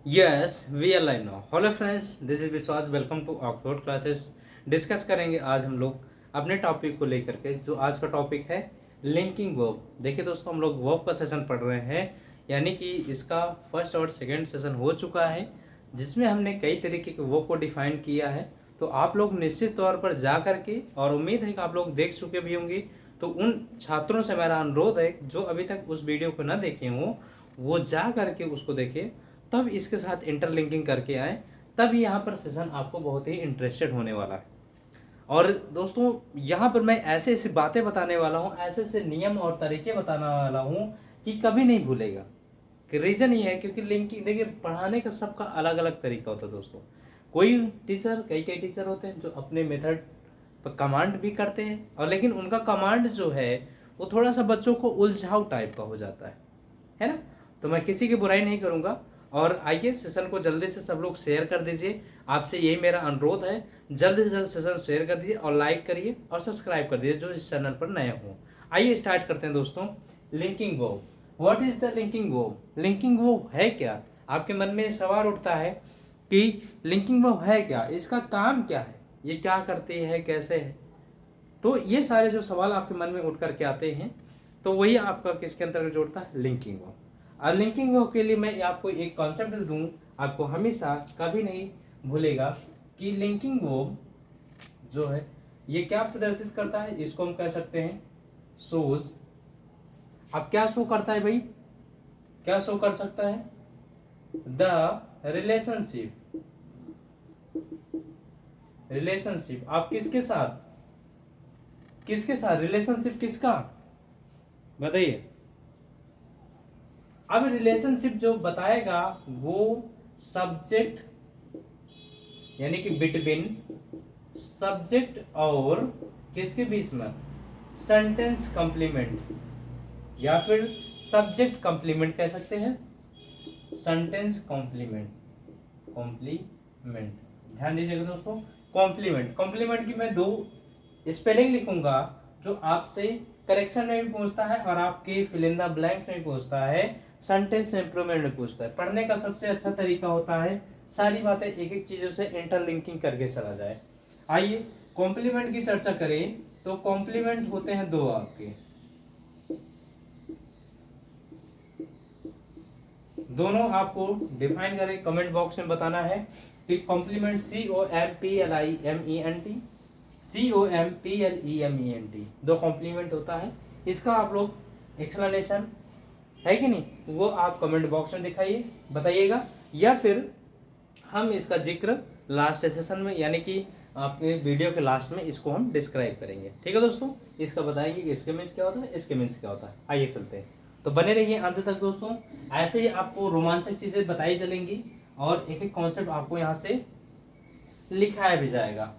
Yes we are live now. Hello friends, this is Vishwas. Welcome to Oxford classes. Discuss करेंगे आज हम लोग अपने टॉपिक को लेकर के। जो आज का टॉपिक है लिंकिंग वर्ब। देखिए दोस्तों, हम लोग वर्ब का सेशन पढ़ रहे हैं, यानी कि इसका फर्स्ट और सेकंड सेशन हो चुका है, जिसमें हमने कई तरीके के वर्ब को डिफाइन किया है। तो आप लोग निश्चित तौर पर जा करके, और उम्मीद है कि आप लोग देख चुके भी होंगे, तो उन छात्रों से मेरा अनुरोध है जो अभी तक उस वीडियो को न देखे हों वो जा करके उसको देखें, तब इसके साथ इंटरलिंकिंग करके आए, तब यहाँ पर सेशन आपको बहुत ही इंटरेस्टेड होने वाला है। और दोस्तों, यहाँ पर मैं ऐसे ऐसी बातें बताने वाला हूँ, ऐसे ऐसे नियम और तरीके बताने वाला हूँ कि कभी नहीं भूलेगा। कि रीज़न ये है क्योंकि लिंकिंग, देखिए पढ़ाने का सबका अलग अलग तरीका होता है दोस्तों। कोई टीचर, कई कई टीचर होते हैं जो अपने मेथड पर कमांड भी करते हैं, और लेकिन उनका कमांड जो है वो थोड़ा सा बच्चों को उलझाऊ टाइप का हो जाता है ना। तो मैं किसी की बुराई नहीं करूँगा। और आइए सेशन को जल्दी से सब लोग शेयर कर दीजिए। आपसे यही मेरा अनुरोध है, जल्दी से जल्द सेशन शेयर कर दीजिए और लाइक करिए और सब्सक्राइब कर दीजिए जो इस चैनल पर नए हों। आइए स्टार्ट करते हैं दोस्तों। Linking verb. What is the linking verb? Linking verb है क्या? आपके मन में सवाल उठता है कि लिंकिंग वर्ब है क्या, इसका काम क्या है, ये क्या करती है, कैसे है। तो ये सारे जो सवाल आपके मन में उठ करके आते हैं, तो वही आपका किसके अंतर्गत जोड़ता है? Linking verb. अब लिंकिंग वर्ब के लिए मैं आपको एक कॉन्सेप्ट दूं, आपको हमेशा कभी नहीं भूलेगा कि लिंकिंग वर्ब जो है ये क्या प्रदर्शित करता है। इसको हम कह सकते हैं शोज। अब क्या शो करता है भाई? क्या शो कर सकता है? The relationship. रिलेशनशिप आप किसके साथ, किसके साथ रिलेशनशिप, किसका बताइए। अब रिलेशनशिप जो बताएगा वो सब्जेक्ट, यानी कि बिटवीन सब्जेक्ट और किसके बीच में? सेंटेंस कॉम्प्लीमेंट, या फिर सब्जेक्ट कॉम्प्लीमेंट कह सकते हैं, सेंटेंस कॉम्प्लीमेंट। कॉम्प्लीमेंट, ध्यान दीजिएगा दोस्तों। कॉम्प्लीमेंट, कॉम्प्लीमेंट की मैं दो स्पेलिंग लिखूंगा जो आपसे करेक्शन में भी पूछता है और आपके फिल इन द ब्लैंक्स में भी पूछता है, सेंटेंस इंप्रूवमेंट में पूछता है। पढ़ने का सबसे अच्छा तरीका होता है सारी बातें एक एक चीजों से इंटरलिंकिंग करके चला जाए। आइए कॉम्प्लीमेंट की चर्चा करें। तो कॉम्प्लीमेंट होते हैं दो आपके, दोनों आपको डिफाइन करें, कमेंट बॉक्स में बताना है कि कॉम्प्लीमेंट COMPLIMENT, COMPLEMENT दो कॉम्प्लीमेंट होता है। इसका आप लोग एक्सप्लेनेशन है कि नहीं, वो आप कमेंट बॉक्स में दिखाइए, बताइएगा, या फिर हम इसका जिक्र लास्ट सेशन में, यानी कि आपके वीडियो के लास्ट में इसको हम डिस्क्राइब करेंगे। ठीक है दोस्तों, इसका बताएंगे कि इसके मीन्स क्या होता है, इसके मीन्स क्या होता है। आइए चलते हैं, तो बने रहिए अंत तक दोस्तों। ऐसे ही आपको रोमांचक चीज़ें बताई चलेंगी और एक एक कॉन्सेप्ट आपको यहाँ से लिखाया भी जाएगा।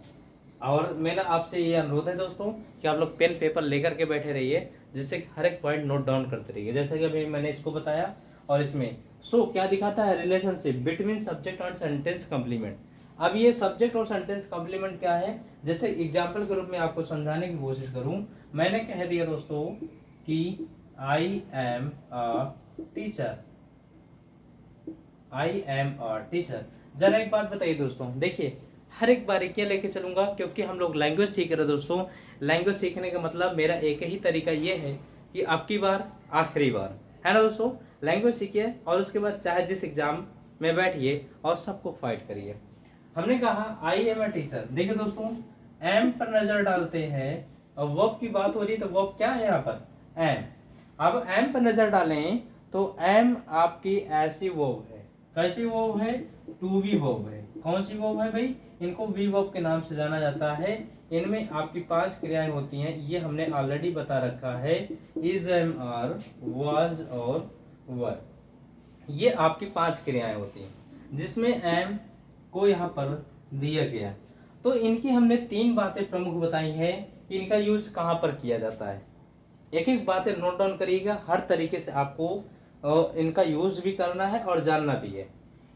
और मेरा आपसे ये अनुरोध है दोस्तों कि आप लोग पेन पेपर लेकर के बैठे रहिए, जिससे हर एक पॉइंट नोट डाउन करते रहिए। जैसे कि अभी मैंने इसको बताया, और इसमें क्या दिखाता है? रिलेशनशिप बिटवीन सब्जेक्ट और सेंटेंस कॉम्प्लीमेंट। अब ये सब्जेक्ट और सेंटेंस कॉम्प्लीमेंट क्या है, जैसे एग्जाम्पल के रूप में आपको समझाने की कोशिश करूं। मैंने कह दिया दोस्तों कि I am a teacher, I am a teacher. जरा एक बात बताइए दोस्तों, देखिए हर एक बारीकियां लेके चलूंगा क्योंकि हम लोग लैंग्वेज सीख रहे हैं दोस्तों। लैंग्वेज सीखने का मतलब मेरा एक ही तरीका ये है कि आपकी बार आखिरी बार, है ना दोस्तों। लैंग्वेज सीखिए और उसके बाद चाहे जिस एग्जाम में बैठिए और सबको फाइट करिए। हमने कहा आई एम ए टीचर। देखिए दोस्तों, एम पर नजर डालते हैं और वर्ब की बात हो रही है, तो वर्ब क्या है यहाँ पर? एम। अब एम पर नजर डालें तो एम आपकी ऐसी वर्ब है, कैसी वर्ब है? टू बी वर्ब है। कौन सी वर्ब है भाई? इनको वी वर्ब के नाम से जाना जाता है। इनमें आपकी 5 क्रियाएं होती हैं, ये हमने ऑलरेडी बता रखा है, इज, एम, आर, वाज और वर। ये आपकी 5 क्रियाएं होती हैं जिसमें एम को यहाँ पर दिया गया। तो इनकी हमने 3 बातें प्रमुख बताई हैं, इनका यूज कहाँ पर किया जाता है। एक एक बातें नोट डाउन करिएगा, हर तरीके से आपको इनका यूज भी करना है और जानना भी है।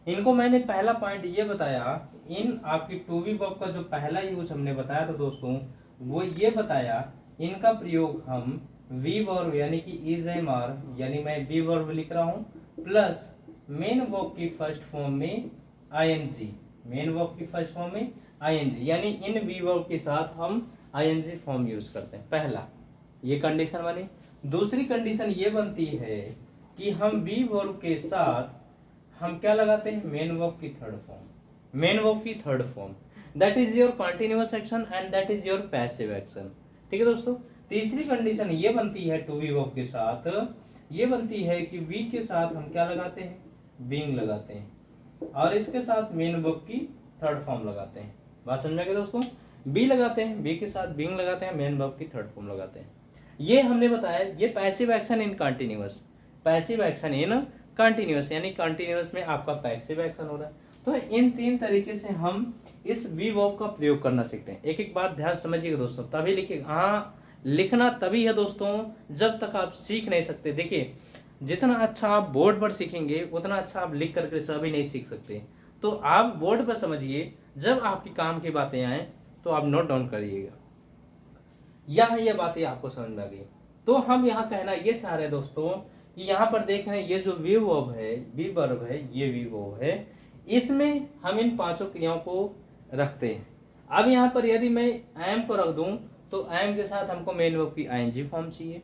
इनको मैंने पहला पॉइंट ये बताया, इन आपकी टू बी वर्ब का जो पहला यूज हमने बताया था दोस्तों, वो ये बताया इनका प्रयोग हम वी वर्ब यानी कि इज, एम, आर, यानी मैं वी वर्ब लिख रहा हूँ, प्लस मेन वर्ब की फर्स्ट फॉर्म में आईएनजी, मेन वर्ब की फर्स्ट फॉर्म में आईएनजी, यानी इन वी वर्ब के साथ हम आईएनजी फॉर्म यूज करते हैं। पहला ये कंडीशन बनी। दूसरी कंडीशन ये बनती है कि हम वी वर्ब के साथ हम क्या लगाते हैं, मेन वर्ब की थर्ड फॉर्म, मेन वर्ब की third form, that is your continuous action and that is your passive action. ठीक है दोस्तों। तीसरी कंडीशन ये बनती है टू वी वर्ब के साथ, ये बनती है कि वी के साथ हम क्या लगाते हैं, बीइंग लगाते हैं, और इसके साथ मेन वर्ब की थर्ड फॉर्म लगाते हैं। बात समझ में गई दोस्तों। बी लगाते हैं, बी के साथ बीइंग लगाते हैं, मेन वर्ब की थर्ड फॉर्म लगाते हैं। ये हमने बताया ये passive action in continuous, passive action in continuous, यानी कंटिन्यूअस में आपका पैसिव एक्शन हो रहा है। तो इन तीन तरीके से हम इस वी वर्ब का प्रयोग करना सीखते हैं। एक एक बात ध्यान समझिएगा दोस्तों, तभी लिखिएगा। हाँ, लिखना तभी है दोस्तों जब तक आप सीख नहीं सकते। देखिए जितना अच्छा आप बोर्ड पर सीखेंगे उतना अच्छा आप लिख करके सभी नहीं सीख सकते। तो आप बोर्ड पर समझिए, जब आपकी काम की बातें आए तो आप नोट डाउन करिएगा। यहाँ ये बातें आपको समझ में आ गई। तो हम यहाँ कहना ये चाह रहे हैं दोस्तों कि यहाँ पर देख रहे हैं ये जो वी वर्ब है, वी वर्ब है, ये वी वर्ब है, इसमें हम इन पांचों क्रियाओं को रखते हैं। अब यहाँ पर यदि मैं एम को रख दूं तो एम के साथ हमको मेन वर्ब की आईएनजी फॉर्म चाहिए,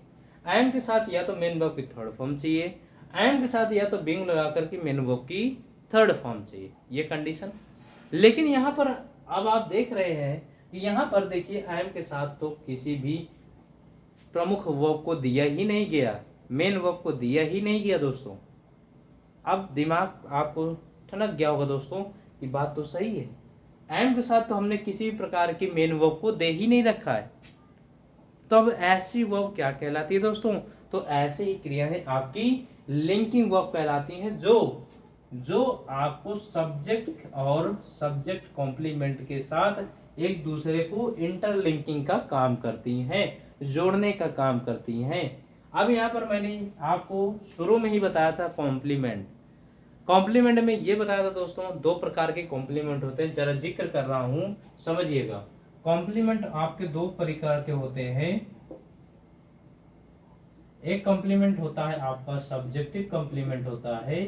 एम के साथ या तो मेन वर्ब की थर्ड फॉर्म चाहिए, एम के साथ या तो बीइंग लगा करके मेन वर्ब की थर्ड फॉर्म चाहिए, ये कंडीशन। लेकिन यहाँ पर अब आप देख रहे हैं कि यहाँ पर देखिए एम के साथ तो किसी भी प्रमुख वर्ब को दिया ही नहीं गया, मेन वर्ब को दिया ही नहीं गया दोस्तों। अब दिमाग आपको ठनक गया होगा दोस्तों कि बात तो सही है, एम के साथ तो हमने किसी भी प्रकार की मेन वर्ब को दे ही नहीं रखा है। तो अब ऐसी वर्ब क्या कहलाती है दोस्तों, तो ऐसे ही क्रियाएं आपकी लिंकिंग वर्ब कहलाती हैं, जो आपको सब्जेक्ट और सब्जेक्ट कॉम्प्लीमेंट के साथ एक दूसरे को इंटरलिंकिंग का काम करती हैं, जोड़ने का काम करती हैं। अब यहाँ पर मैंने आपको शुरू में ही बताया था कॉम्प्लीमेंट। कॉम्प्लीमेंट में ये बताया था दोस्तों दो प्रकार के कॉम्प्लीमेंट होते हैं, जरा जिक्र कर रहा हूं समझिएगा। कॉम्प्लीमेंट आपके दो प्रकार के होते हैं। एक कॉम्प्लीमेंट होता है आपका सब्जेक्टिव कॉम्प्लीमेंट होता है,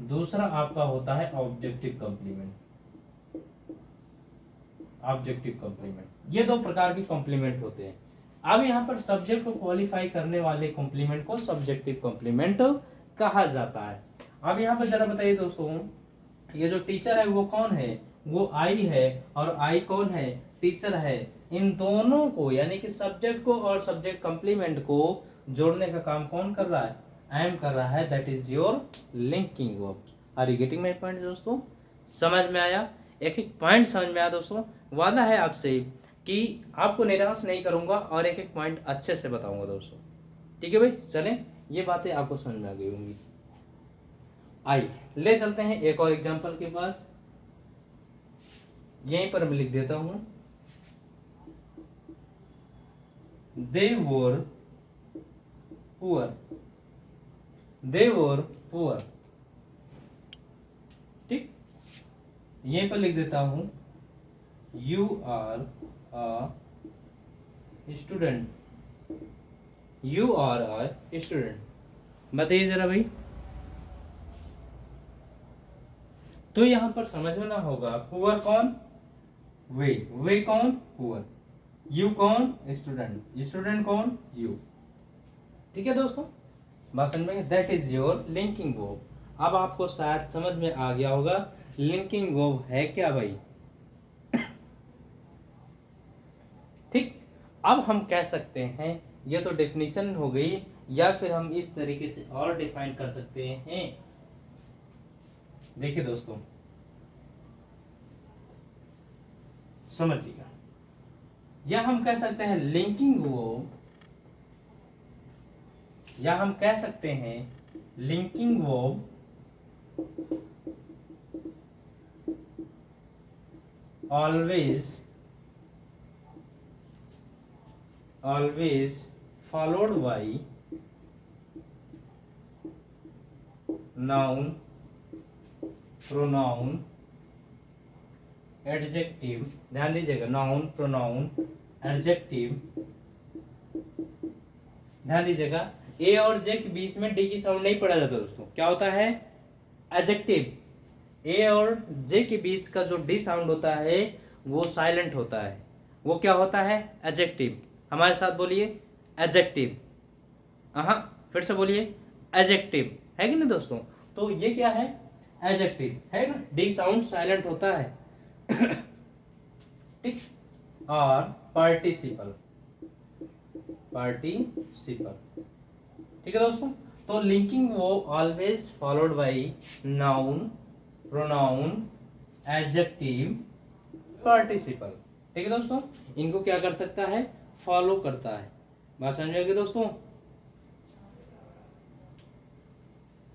दूसरा आपका होता है ऑब्जेक्टिव कॉम्प्लीमेंट। ऑब्जेक्टिव कॉम्प्लीमेंट, ये दो प्रकार के कॉम्प्लीमेंट होते हैं। अब यहाँ पर सब्जेक्ट को क्वालिफाई करने वाले कॉम्प्लीमेंट को सब्जेक्टिव कॉम्प्लीमेंट कहा जाता है। अब यहाँ पर जरा बताइए दोस्तों, ये जो टीचर है वो कौन है, वो आई है, और आई कौन है, टीचर है। इन दोनों को यानी कि सब्जेक्ट को और सब्जेक्ट कॉम्प्लीमेंट को जोड़ने का काम कौन कर रहा है, एम कर रहा है, that is your linking verb. Are you getting my point दोस्तों, समझ में आया, एक एक पॉइंट समझ में आया दोस्तों। वादा है आपसे कि आपको निराश नहीं करूंगा और एक एक पॉइंट अच्छे से बताऊंगा दोस्तों। ठीक है भाई, चलें, ये बातें आपको समझ में आ गई होंगी। आइए ले चलते हैं एक और एग्जांपल के पास, यहीं पर मैं लिख देता हूं, दे वर पुअर, दे वर पुअर। ठीक, यहीं पर लिख देता हूं, you are a student, you are a student. बताइए जरा भाई, तो यहां पर समझना होगा पुअर कौन, वे कौन, पुअर, यू कौन, स्टूडेंट, स्टूडेंट कौन, यू। ठीक है दोस्तों, बात समझ में, that is your linking verb. अब आपको शायद समझ में आ गया होगा लिंकिंग वर्ब है क्या भाई। ठीक, अब हम कह सकते हैं ये तो डेफिनेशन हो गई, या फिर हम इस तरीके से और डिफाइन कर सकते हैं। देखिए दोस्तों समझिएगा, या हम कह सकते हैं लिंकिंग वर्ब, या हम कह सकते हैं linking verb always followed by noun, pronoun, adjective। ध्यान दीजिएगा, नाउन, प्रोनाउन, एडजेक्टिव। ध्यान दीजिएगा, ए और जे के बीच में डी की साउंड नहीं पड़ा जाता दोस्तों। क्या होता है, एडजेक्टिव, ए और जे के बीच का जो डी साउंड होता है वो साइलेंट होता है, वो क्या होता है? एडजेक्टिव। हमारे साथ बोलिए, एडजेक्टिव। हाँ, फिर से बोलिए, एडजेक्टिव। है कि नहीं दोस्तों? तो ये क्या है? एडजेक्टिव है ना, डी साउंड साइलेंट होता है। ठीक। और पार्टिसिपल, पार्टिसिपल, ठीक है दोस्तों। तो लिंकिंग वो always followed by noun, pronoun, adjective, participle. ठीक है दोस्तों, इनको क्या कर सकता है? फॉलो करता है। बात समझ में आ गई दोस्तों?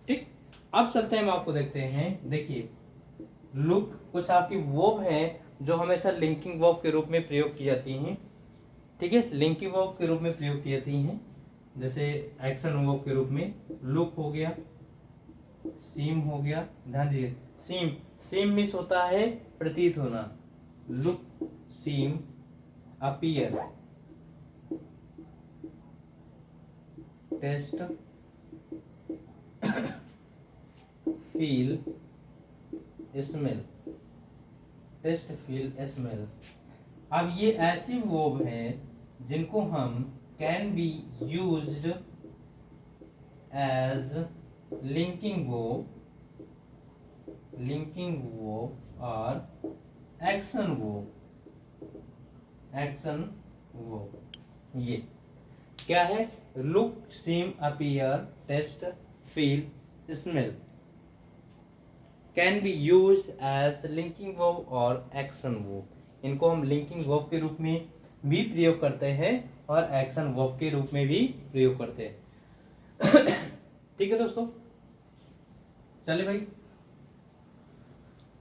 ठीक। अब चलते हैं, हम आपको देखते हैं। देखिए, लुक कुछ आपकी वर्ब है जो हमेशा लिंकिंग वर्ब के रूप में प्रयोग की जाती हैं। ठीक है, लिंकिंग वर्ब के रूप में प्रयोग की जाती हैं। जैसे एक्शन वर्ब के रूप में लुक हो गया, सीम हो गया। ध्यान दीजिए, सीम, सीम मिस होता है प्रतीत होना। Look, seem, appear, taste, feel, smell, taste, feel, smell. अब ये ऐसी वर्ब है जिनको हम can be used as linking verb, linking verb और एक्शन वर्ब, एक्शन वर्ब। ये क्या है? Look, seem, appear, taste, feel, smell can be used as linking verb और एक्शन वर्ब। इनको हम लिंकिंग वर्ब के रूप में भी प्रयोग करते हैं और एक्शन वर्ब के रूप में भी प्रयोग करते हैं। ठीक है दोस्तों, चलिए भाई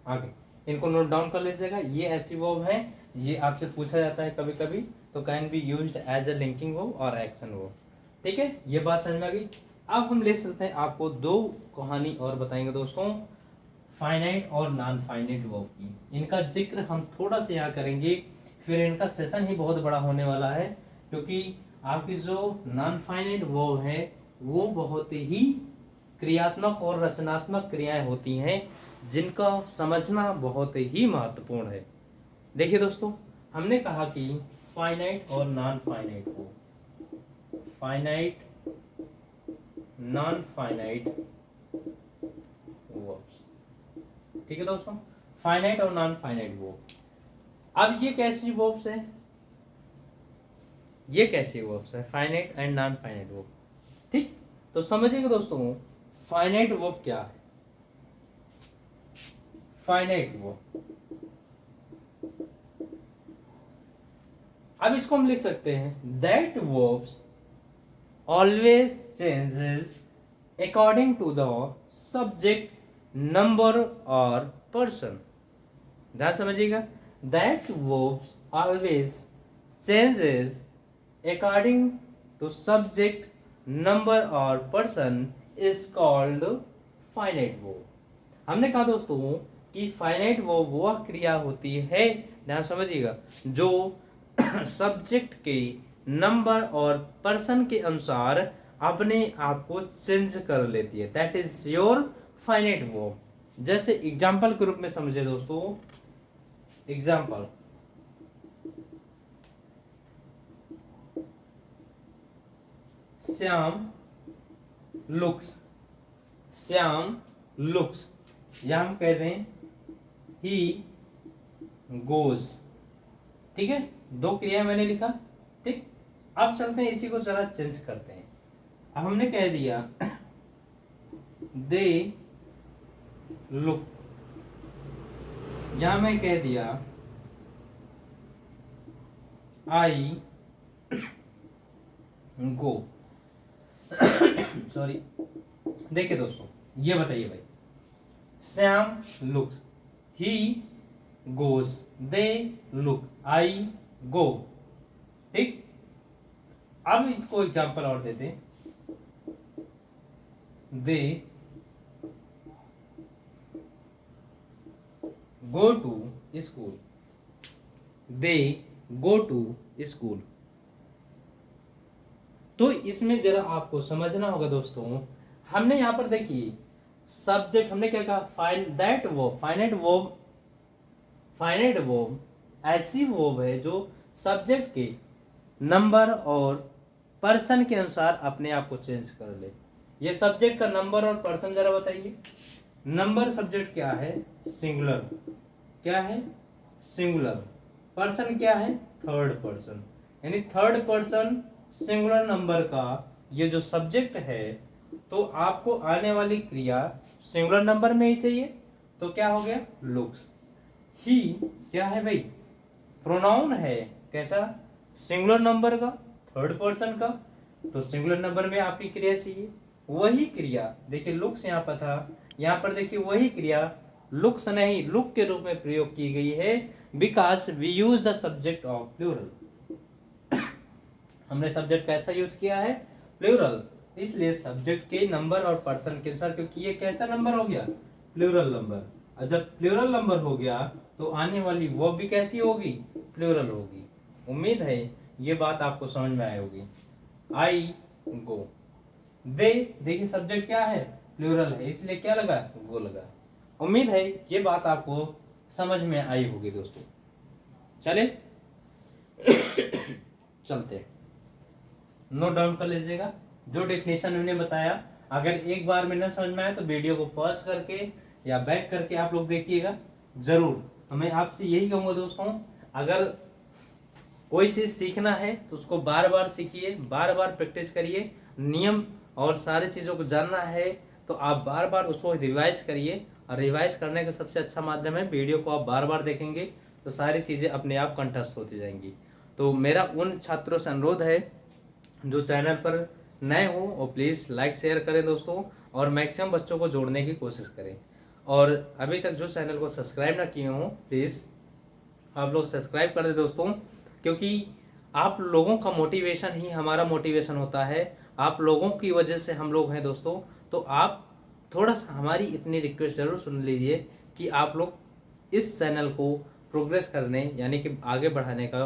आगे इनको नोट डाउन कर लीजिएगा। ये ऐसी वर्ब है, ये आपसे पूछा जाता है कभी कभी, तो can be used as a linking verb और एक्शन वर्ब। ठीक है, ये बात समझ में आ गई। अब हम ले चलते हैं, आपको दो कहानी और बताएंगे दोस्तों, फाइनाइट और नॉन फाइनाइट वर्ब की। इनका जिक्र हम थोड़ा सा यहाँ करेंगे, फिर इनका सेशन ही बहुत बड़ा होने वाला है, क्योंकि आपकी जो नॉन फाइनाइट वर्ब है वो बहुत ही क्रियात्मक और रचनात्मक क्रियाएं होती हैं, जिनका समझना बहुत ही महत्वपूर्ण है। देखिए दोस्तों, हमने कहा कि फाइनाइट और non finite verb, finite, non finite verbs. ठीक है दोस्तों, फाइनाइट और नॉन फाइनाइट वर्ब। अब ये कैसी वर्ब्स है? ये कैसी वर्ब्स है? Finite and non finite verb. ठीक, तो समझिएगा दोस्तों, फाइनाइट वर्ब क्या है? फाइनाइट वर्ब, अब इसको हम लिख सकते हैं, that verbs always changes according to the subject, number और पर्सन। ध्यान समझिएगा, that verbs always changes according to subject, number और person is called finite verb. हमने कहा दोस्तों कि फाइनाइट वर्ब वह क्रिया होती है, ध्यान समझिएगा, जो सब्जेक्ट के, नंबर और पर्सन के अनुसार अपने आप को चेंज कर लेती है। That is your finite verb. जैसे एग्जाम्पल के रूप में समझे दोस्तों, example, Shyam looks, Shyam looks, या हम कह दें ही गोज। ठीक है, दो क्रिया मैंने लिखा। ठीक, अब चलते हैं, इसी को जरा चेंज करते हैं। अब हमने कह दिया दे लुक, या मैं कह दिया आई गो। सॉरी, देखिए दोस्तों, ये बताइए भाई, Shyam looks, he goes, they look, I go. ठीक, अब इसको एग्जांपल और देते हैं, they go to school, they go to school. तो इसमें जरा आपको समझना होगा दोस्तों, हमने यहां पर देखिए सब्जेक्ट, हमने क्या कहा, फाइनाइट वर्ब ऐसी वर्ब है जो सब्जेक्ट के नंबर और पर्सन के अनुसार अपने आप को चेंज कर ले। ये सब्जेक्ट का नंबर और पर्सन जरा बताइए। नंबर सब्जेक्ट क्या है, सिंगुलर, क्या है, सिंगुलर। पर्सन क्या है, थर्ड पर्सन, यानी थर्ड पर्सन सिंगुलर नंबर का ये जो सब्जेक्ट है, तो आपको आने वाली क्रिया सिंगुलर नंबर में ही चाहिए, तो क्या हो गया, लुक्स। ही क्या है भाई, प्रोनाउन है, कैसा, सिंगुलर नंबर का, थर्ड पर्सन का, तो सिंगुलर नंबर में आपकी क्रिया चाहिए। वही क्रिया देखिए लुक्स यहाँ पर था, यहाँ पर देखिए वही क्रिया लुक्स नहीं लुक के रूप में प्रयोग की गई है, because we use the subject of plural. हमने सब्जेक्ट कैसा यूज किया है, प्लूरल, इसलिए सब्जेक्ट के नंबर और पर्सन के अनुसार, क्योंकि ये कैसा नंबर हो गया, प्लूरल नंबर। और जब प्लूरल नंबर हो गया तो आने वाली वो भी कैसी होगी, प्लूरल होगी। उम्मीद है ये बात आपको समझ में आई होगी। आई गो, दे, देखिए सब्जेक्ट क्या है, प्लूरल है, इसलिए क्या लगा, गो लगा। उम्मीद है ये बात आपको समझ में आई होगी दोस्तों। चले चलते हैं, नोट डाउन कर लीजिएगा जो डेफिनेशन उन्होंने बताया। अगर एक बार में न समझ में आए तो वीडियो को पॉज करके या बैक करके आप लोग देखिएगा जरूर। मैं आपसे यही कहूंगा दोस्तों, अगर कोई चीज सीखना है तो उसको बार बार सीखिए, बार बार प्रैक्टिस करिए, नियम और सारी चीजों को जानना है तो आप बार बार उसको रिवाइज करिए। और रिवाइज करने का सबसे अच्छा माध्यम है वीडियो को आप बार बार देखेंगे तो सारी चीजें अपने आप कंठस्थ होती जाएंगी। तो मेरा उन छात्रों से अनुरोध है जो चैनल पर नए हो वो प्लीज़ लाइक शेयर करें दोस्तों, और मैक्सिमम बच्चों को जोड़ने की कोशिश करें। और अभी तक जो चैनल को सब्सक्राइब ना किए हों प्लीज़ आप लोग सब्सक्राइब कर दें दोस्तों, क्योंकि आप लोगों का मोटिवेशन ही हमारा मोटिवेशन होता है। आप लोगों की वजह से हम लोग हैं दोस्तों। तो आप थोड़ा सा हमारी इतनी रिक्वेस्ट ज़रूर सुन लीजिए कि आप लोग इस चैनल को प्रोग्रेस करने यानी कि आगे बढ़ाने का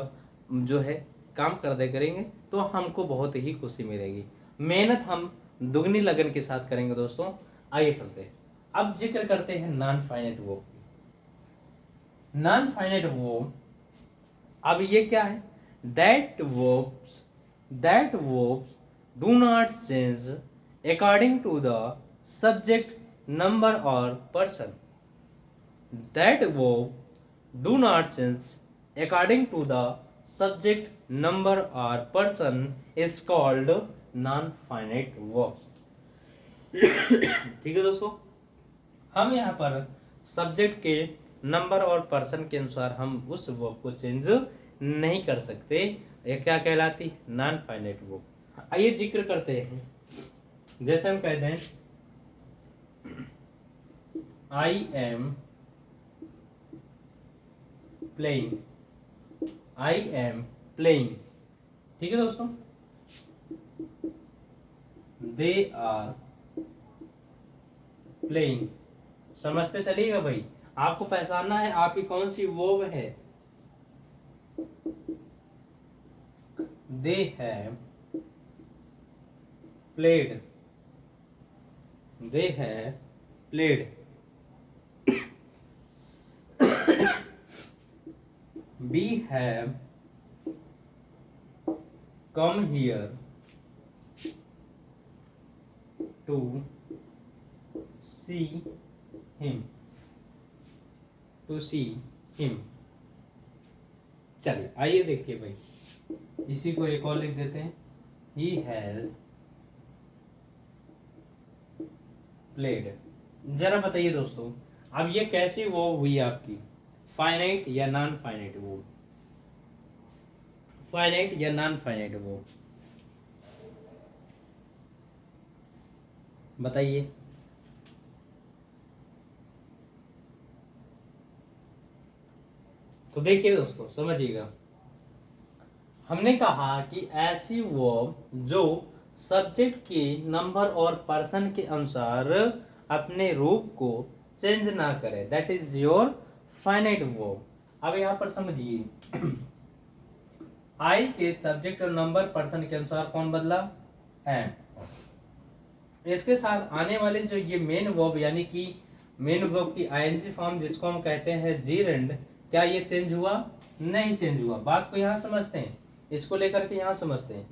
जो है काम कर दे करेंगे तो हमको बहुत ही खुशी मिलेगी। मेहनत हम दुगनी लगन के साथ करेंगे दोस्तों। आइए चलते हैं, अब जिक्र करते हैं नॉन फाइनाइट वर्ब की। नॉन फाइनाइट वर्ब, अब ये क्या है, that verbs do not change according to the subject number और person. That verb do not change according to the subject number और person is called non finite verbs. ठीक है दोस्तों, हम यहाँ पर सब्जेक्ट के नंबर और पर्सन के अनुसार हम उस वर्ब को चेंज नहीं कर सकते। ये क्या कहलाती, नॉन फाइनाइट वर्ब। आइए जिक्र करते हैं, जैसे हम कहते हैं I am playing, I am playing, ठीक है दोस्तों। दे आर प्लेइंग, समझते चलिएगा भाई, आपको पहचानना है आपकी कौन सी वर्ब है। They have played, they have played. We have come here to see him, to see him। चलिए आइए देखिए भाई, इसी को एक और लिख देते हैं, he has played। जरा बताइए दोस्तों, अब ये कैसी वो हुई आपकी, फाइनाइट या नॉन फाइनाइट वर्ब, फाइनाइट या नॉन फाइनाइट वर्ब, बताइए। तो देखिए दोस्तों समझिएगा, हमने कहा कि ऐसी वर्ब जो सब्जेक्ट के नंबर और पर्सन के अनुसार अपने रूप को चेंज ना करे, that is your finite verb. अब यहां पर समझिए, आई के सब्जेक्ट और नंबर पर्सन के अनुसार कौन बदला है, इसके साथ आने वाले जो ये मेन वर्ब यानी कि मेन वर्ब की आईएनजी फॉर्म जिसको हम कहते हैं जीरेंड, क्या ये चेंज हुआ? नहीं चेंज हुआ। बात को यहाँ समझते हैं, इसको लेकर के यहाँ समझते हैं।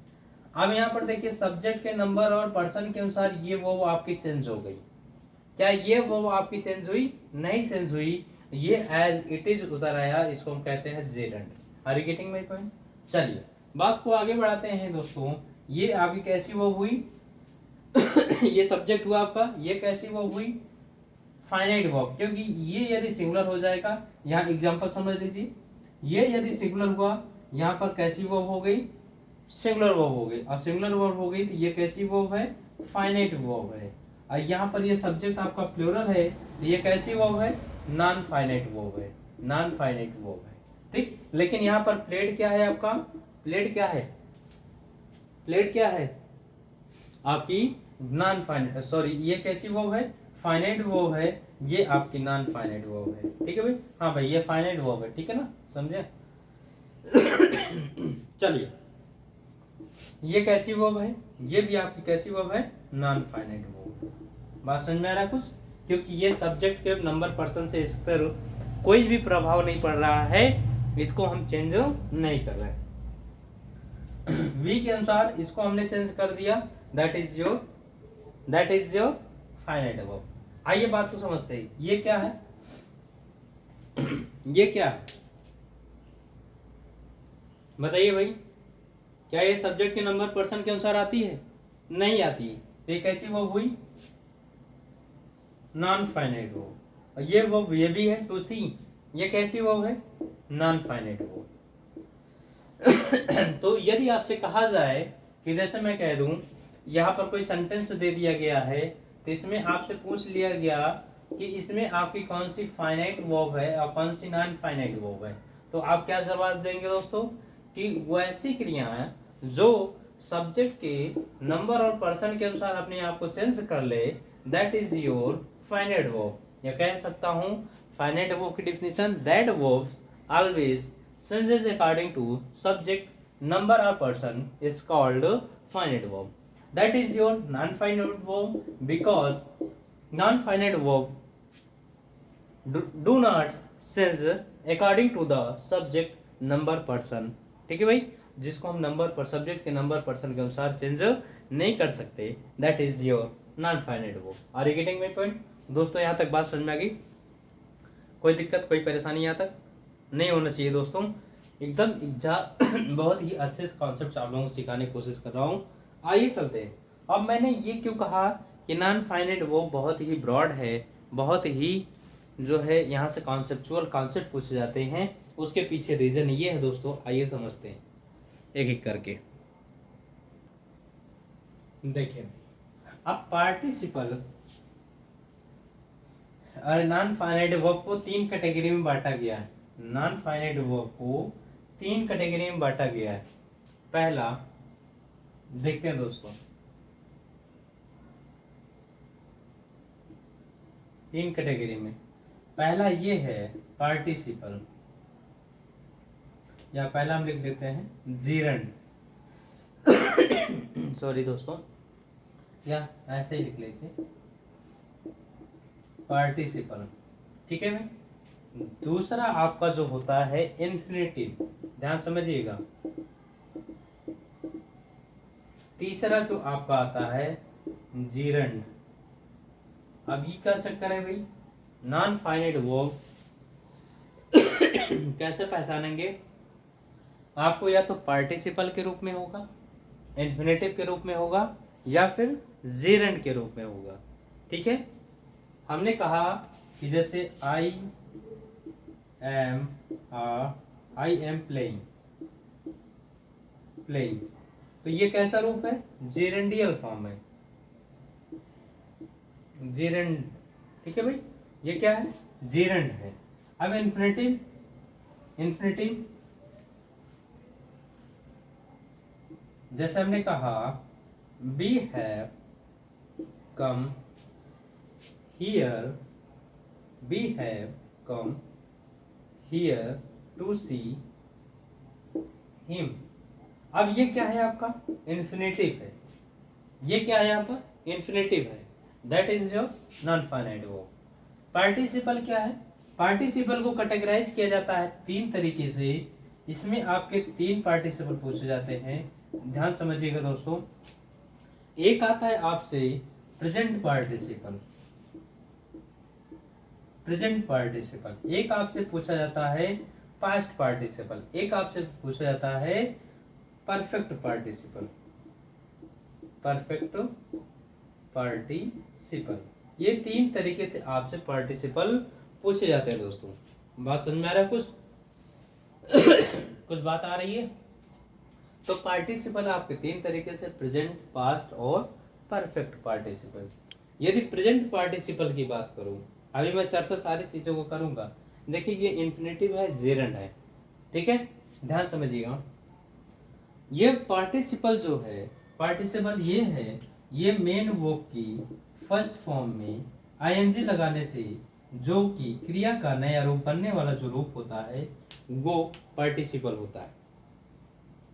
अब यहाँ पर देखिए सब्जेक्ट के नंबर और पर्सन के अनुसार ये वर्ब आपकी चेंज हो गई। क्या ये वर्ब आपकी चेंज हुई? नहीं चेंज हुई, ये एज इट इज उतर आया, इसको हम कहते हैं gerund. Are you getting my point? चलिए बात को आगे बढ़ाते हैं दोस्तों। ये आपकी कैसी वर्ब हुई? ये सब्जेक्ट हुआ आपका, ये कैसी वर्ब हुई? फाइनाइट वर्ब, क्योंकि ये यदि सिंगुलर हो जाएगा, यहाँ एग्जांपल समझ लीजिए, ये यदि सिंगुलर हुआ यहाँ पर कैसी वर्ब हो गई? सिंगुलर वर्ब हो गई, और सिंगुलर वर्ब हो गई तो ये कैसी वर्ब है? फाइनाइट वर्ब है। और यहाँ पर ये सब्जेक्ट आपका प्लूरल है तो ये कैसी वर्ब है? नॉन फाइनाइट वर्ब है, नॉन फाइनाइट वर्ब है। ठीक, लेकिन यहाँ पर प्लेड क्या है आपका? प्लेड क्या है? प्लेड क्या है आपकी? नॉन फाइनाइट, सॉरी ये कैसी वर्ब है? फाइनाइट वर्ब है, ये आपकी नॉन फाइनाइट वर्ब है। ठीक है भाई, हाँ भाई ये फाइनाइट वर्ब है, ठीक है ना, समझे? चलिए ये कैसी वर्ब है? ये भी आपकी कैसी वर्ब है? Non finite verb. बात समझ में आ रहा है कुछ? क्योंकि ये सब्जेक्ट के नंबर पर्सन से इस पर कोई भी प्रभाव नहीं पड़ रहा है, इसको हम चेंज नहीं कर रहे। वी के अनुसार इसको हमने चेंज कर दिया, that is your finite verb. आइए बात को समझते हैं, ये क्या है? ये क्या है बताइए भाई? क्या ये सब्जेक्ट के नंबर पर्सन के अनुसार आती है? नहीं आती। तो ये कैसी वर्ब हुई? Non finite verb. ये वर्ब ये भी है टू सी, ये कैसी वर्ब है? Non finite verb. तो यदि आपसे कहा जाए कि जैसे मैं कह दूं यहाँ पर कोई सेंटेंस दे दिया गया है, तो इसमें आपसे पूछ लिया गया कि इसमें आपकी कौन सी फाइनाइट वर्ब है और कौन सी नॉन फाइनाइट वर्ब है, तो आप क्या जवाब देंगे दोस्तों? कि वैसी क्रियाएं जो सब्जेक्ट के नंबर और पर्सन के अनुसार अपने आप को चेंज कर ले, that is your finite verb. या कह सकता हूं फाइनाइट वर्ब की definition, that verbs always changes according to subject, number और person is called finite verb. That is your non finite verb, because non finite verb do not change according to the subject, number, person. ठीक है भाई, जिसको हम number पर subject के number person के अनुसार चेंज नहीं कर सकते, that is your non finite verb. Are you getting my point? दोस्तों यहाँ तक बात समझ में आ गई? कोई दिक्कत कोई परेशानी यहाँ तक नहीं होना चाहिए दोस्तों, एकदम बहुत ही अच्छे कॉन्सेप्ट आप लोगों को सिखाने की कोशिश कर रहा हूँ। आइए चलते हैं। अब मैंने ये क्यों कहा कि नॉन फाइनाइट वर्ब बहुत ही ब्रॉड है, बहुत ही जो है यहाँ से कॉन्सेप्चुअल कॉन्सेप्ट पूछे जाते हैं, उसके पीछे रीजन ये है दोस्तों। आइए समझते हैं एक एक करके। देखिए अब पार्टिसिपल और नॉन फाइनाइट वर्ब को तीन कैटेगरी में बांटा गया है। नॉन फाइनाइट वर्ब को तीन कैटेगरी में बांटा गया है। पहला देखते हैं दोस्तों, तीन कैटेगरी में। पहला ये है पार्टिसिपल, या पहला हम लिख देते हैं जीरंड। सॉरी दोस्तों, या ऐसे ही लिख लीजिए पार्टिसिपल। ठीक है भाई। दूसरा आपका जो होता है इन्फिनेटिव, ध्यान समझिएगा। तीसरा जो आपका आता है जीरंड। अब ये क्या चक्कर है भाई? नॉन फाइनाइट वर्ब कैसे पहचानेंगे? आपको या तो पार्टिसिपल के रूप में होगा, इन्फिनेटिव के रूप में होगा, या फिर जीरंड के रूप में होगा। ठीक है, हमने कहा कि जैसे आई एम प्लेइंग, तो ये कैसा रूप है? जेरेंडियल फॉर्म है, जेरेंड। ठीक है भाई, ये क्या है? जेरेंड है। अब इन्फिनेटिव, जैसे हमने कहा we have come here, we have come here to see him. अब ये क्या है? आपका इन्फिनेटिव है। ये क्या है? यहाँ पर इन्फिनेटिव है, that is your non finite verb. Participle क्या है? पार्टिसिपल को कैटेगराइज किया जाता है तीन तरीके से। इसमें आपके तीन पार्टिसिपल पूछे जाते हैं, ध्यान समझिएगा दोस्तों। एक आता है आपसे प्रेजेंट पार्टिसिपल, प्रेजेंट पार्टिसिपल। एक आपसे पूछा जाता है पास्ट पार्टिसिपल, एक आपसे पूछा जाता है परफेक्ट पार्टिसिपल, परफेक्ट पार्टिसिपल। ये तीन तरीके से आपसे पार्टिसिपल पूछे जाते हैं दोस्तों। बात समझ में आ रहा है कुछ? कुछ बात आ रही है? तो पार्टिसिपल आपके तीन तरीके से, प्रेजेंट, पास्ट और परफेक्ट पार्टिसिपल। यदि प्रेजेंट पार्टिसिपल की बात करूं, अभी मैं चर्चा सारी चीजों को करूंगा। देखिए ये इन्फिनेटिव है, जेरंड है, ठीक है, ध्यान समझिएगा। ये पार्टिसिपल जो है, पार्टिसिपल ये है, ये मेन वर्ब की फर्स्ट फॉर्म में आईएनजी लगाने से जो कि क्रिया का नया रूप बनने वाला जो रूप होता है वो पार्टिसिपल होता है।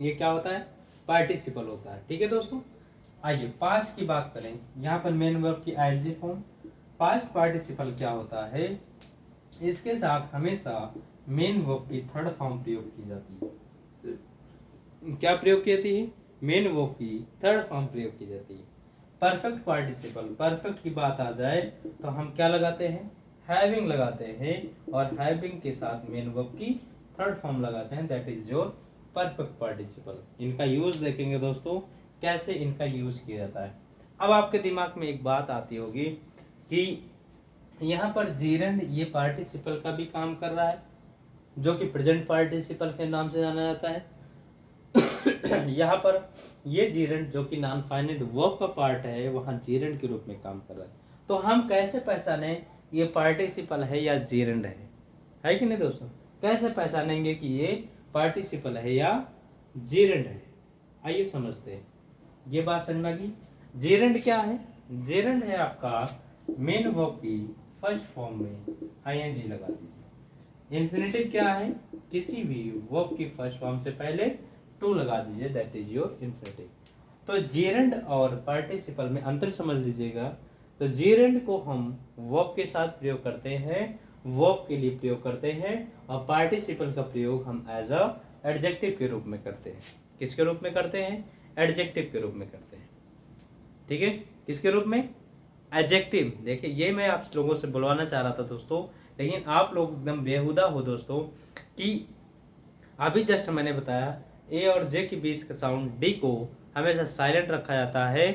ये क्या होता है? पार्टिसिपल होता है, ठीक है दोस्तों। आइए पास्ट की बात करें। यहाँ पर मेन वर्ब की आईएनजी फॉर्म। पास्ट पार्टिसिपल क्या होता है? इसके साथ हमेशा मेन वर्ब की थर्ड फॉर्म प्रयोग की जाती है। क्या प्रयोग की जाती है? मेन वर्ब की थर्ड फॉर्म प्रयोग की जाती है। परफेक्ट पार्टिसिपल, परफेक्ट की बात आ जाए तो हम क्या लगाते हैं? हैविंग लगाते हैं, और हैविंग के साथ मेन वर्ब की थर्ड फॉर्म लगाते हैं, that is your perfect participle. इनका यूज देखेंगे दोस्तों, कैसे इनका यूज किया जाता है। अब आपके दिमाग में एक बात आती होगी कि यहाँ पर जीरंड ये पार्टिसिपल का भी काम कर रहा है, जो कि प्रेजेंट पार्टिसिपल के नाम से जाना जाता है। यहाँ पर ये जीरंड जो कि नॉन फाइनाइट वर्ब का पार्ट है, वहाँ जीरंड के रूप में काम कर रहा है। तो हम कैसे पहचाने ये पार्टिसिपल है या जीरंड है कि नहीं दोस्तों? कैसे पहचानेंगे कि ये पार्टिसिपल है या जीरंड है? आइए समझते हैं। ये बात समझ में आ गई। जीरंड क्या है? जीरंड है आपका मेन वर्ब की फर्स्ट फॉर्म में आईएनजी लगा दीजिए। इन्फिनेटिव क्या है? किसी भी वर्ब की फर्स्ट फॉर्म से पहले टू लगा दीजिए, दैट इज योर इन्फिनेटिव। तो जीरंड और पार्टिसिपल में अंतर समझ लीजिएगा। तो जीरंड को हम वर्ब के साथ प्रयोग करते हैं, वर्ब के लिए प्रयोग करते हैं, और पार्टिसिपल का प्रयोग हम एज अ एडजेक्टिव के रूप में करते हैं। किसके रूप में करते हैं? एडजेक्टिव के रूप में करते हैं, ठीक है। किसके रूप में? एडजेक्टिव। देखिए ये मैं आप लोगों से बुलवाना चाह रहा था दोस्तों, लेकिन आप लोग एकदम बेहुदा हो दोस्तों, कि अभी जस्ट मैंने बताया ए और जे के बीच का साउंड डी को हमेशा साइलेंट रखा जाता है,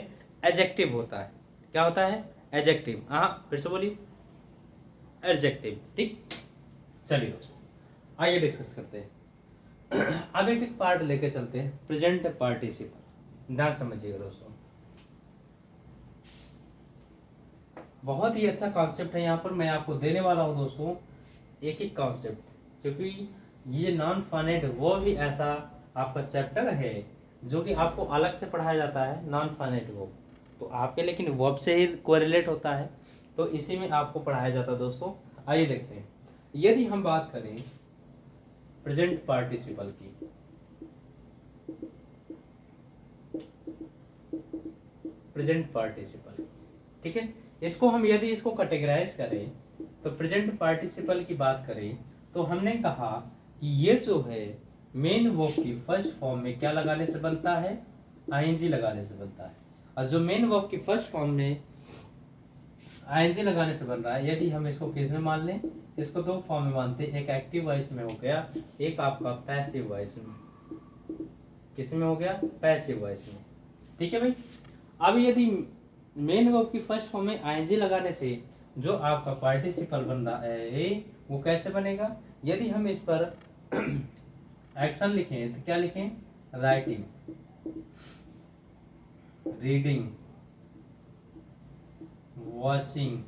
एडजेक्टिव होता है। क्या होता है? एडजेक्टिव। हाँ फिर से बोलिए, एडजेक्टिव, ठीक। चलिए दोस्तों आइए डिस्कस करते हैं। अब एक एक पार्ट लेके चलते हैं। प्रेजेंट पार्टिसिपल, ध्यान समझिएगा दोस्तों, बहुत ही अच्छा कॉन्सेप्ट है। यहाँ पर मैं आपको देने वाला हूँ दोस्तों एक ही कॉन्सेप्ट, क्योंकि ये नॉन फाइनाइट वो भी ऐसा आपका चैप्टर है जो कि आपको अलग से पढ़ाया जाता है, नॉन फाइनाइट वो तो आपके लेकिन वर्ब से ही कोरिलेट होता है, तो इसी में आपको पढ़ाया जाता है दोस्तों। आइए देखते हैं। यदि हम बात करें प्रेजेंट पार्टिसिपल की, प्रेजेंट पार्टिसिपल, ठीक है, इसको हम यदि इसको कैटेगराइज करें तो प्रेजेंट पार्टिसिपल की बात करें तो हमने कहा कि ये जो है मेन वर्ब की फर्स्ट फॉर्म में क्या लगाने से बनता है? आईएनजी लगाने से बनता है। और जो मेन वर्ब की फर्स्ट फॉर्म में आईएनजी लगाने से बन रहा है, यदि हम इसको किस में मान लें? इसको दो फॉर्म में मानते हैं, एक एक्टिव वॉइस में हो गया, एक आपका पैसिव वॉइस में। किस में हो गया? पैसिव वॉइस में, ठीक है भाई। अब यदि मेन वर्ब की फर्स्ट फॉर्म में आईएनजी लगाने से जो आपका पार्टिसिपल बन रहा है वो कैसे बनेगा? यदि हम इस पर एक्शन लिखें तो क्या लिखें? राइटिंग, रीडिंग, वॉशिंग,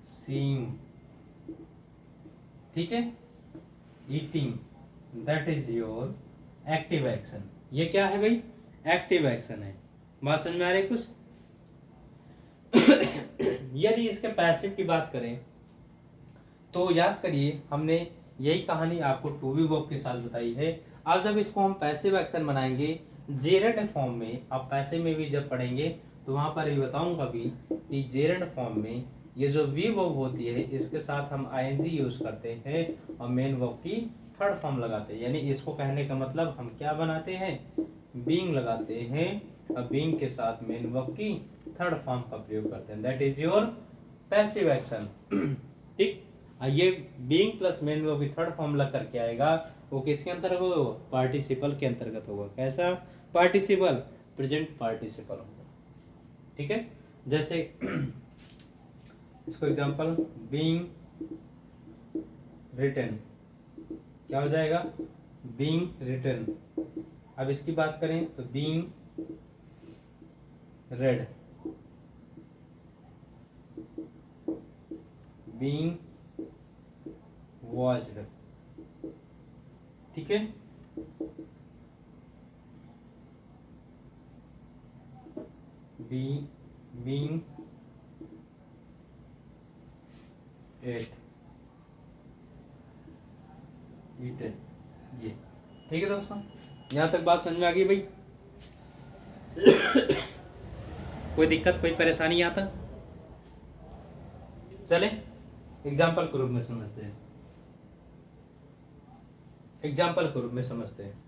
सीइंग, ठीक है, eating, that is your active action. ये क्या है भाई? एक्टिव एक्शन है। बात समझ में आ रही है कुछ? यदि इसके पैसिव की बात करें तो याद करिए हमने यही कहानी आपको टू बी वर्ब के साथ बताई है। अब जब इसको हम पैसिव एक्शन बनाएंगे जेरंड फॉर्म में, आप पैसे में भी जब पढ़ेंगे तो वहां पर ये बताऊंगा भी कि जेरंड फॉर्म में ये जो वी वर्ब होती है इसके साथ हम आईएनजी यूज करते हैं और मेन वर्ब की थर्ड फॉर्म लगाते हैं। यानी इसको कहने का मतलब हम क्या बनाते हैं, बीइंग लगाते हैं और बीइंग के साथ मेन वर्ब की थर्ड फॉर्म का प्रयोग करते हैं। That is your passive action. ठीक, ये बीइंग प्लस मेन वर्ब की थर्ड फॉर्म लग करके आएगा, वो किसके अंतर्गत होगा, पार्टिसिपल के अंतर्गत होगा। कैसा पार्टिसिपल, प्रेजेंट पार्टिसिपल होगा। ठीक है, जैसे इसको एग्जांपल बीइंग रिटन, क्या हो जाएगा, बीइंग रिटन। अब इसकी बात करें तो बीइंग रेड, बीइंग वॉच्ड। ठीक है, बीइंग एट ईटन। ये ठीक है दोस्तों, यहां तक बात समझ में आ गई भाई? कोई दिक्कत, कोई परेशानी यहां तक? चले एग्जाम्पल के रूप में समझते हैं, एग्जाम्पल के रूप में समझते हैं।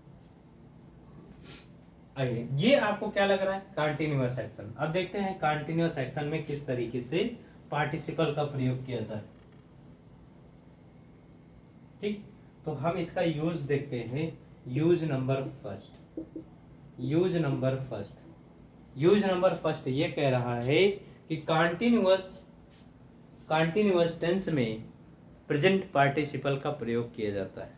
आइए, ये आपको क्या लग रहा है, कंटीन्यूअस एक्शन। अब देखते हैं कंटीन्यूअस एक्शन में किस तरीके से पार्टिसिपल का प्रयोग किया जाता है। ठीक, तो हम इसका यूज देखते हैं। Use number first, use number first, use number first ये कह रहा है कि कंटीन्यूअस टेंस में प्रेजेंट पार्टिसिपल का प्रयोग किया जाता है।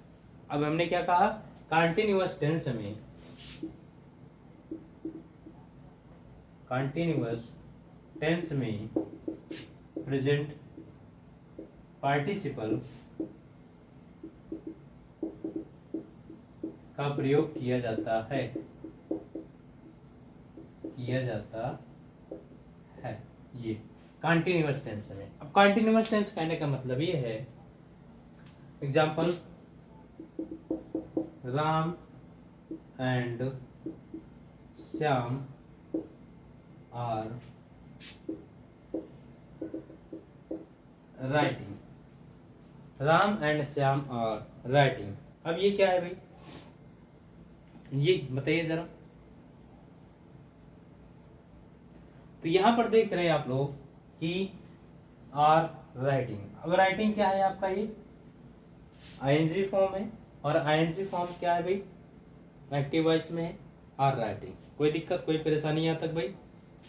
अब हमने क्या कहा, कंटीन्यूअस टेंस में, कंटीन्यूअस टेंस में प्रेजेंट पार्टिसिपल का प्रयोग किया जाता है, किया जाता है ये कंटीन्यूअस टेंस में। अब कंटीन्यूअस टेंस कहने का मतलब ये है, example Ram and Shyam are writing, Ram and Shyam are writing. अब ये क्या है भाई, ये बताइए जरा। तो यहां पर देख रहे हैं आप लोग कि आर राइटिंग। अब राइटिंग क्या है आपका, ये आईएनजी फॉर्म है, और आईएनजी फॉर्म क्या है भाई, एक्टिव वॉइस में है, आर राइटिंग। कोई दिक्कत, कोई परेशानी यहां तक भाई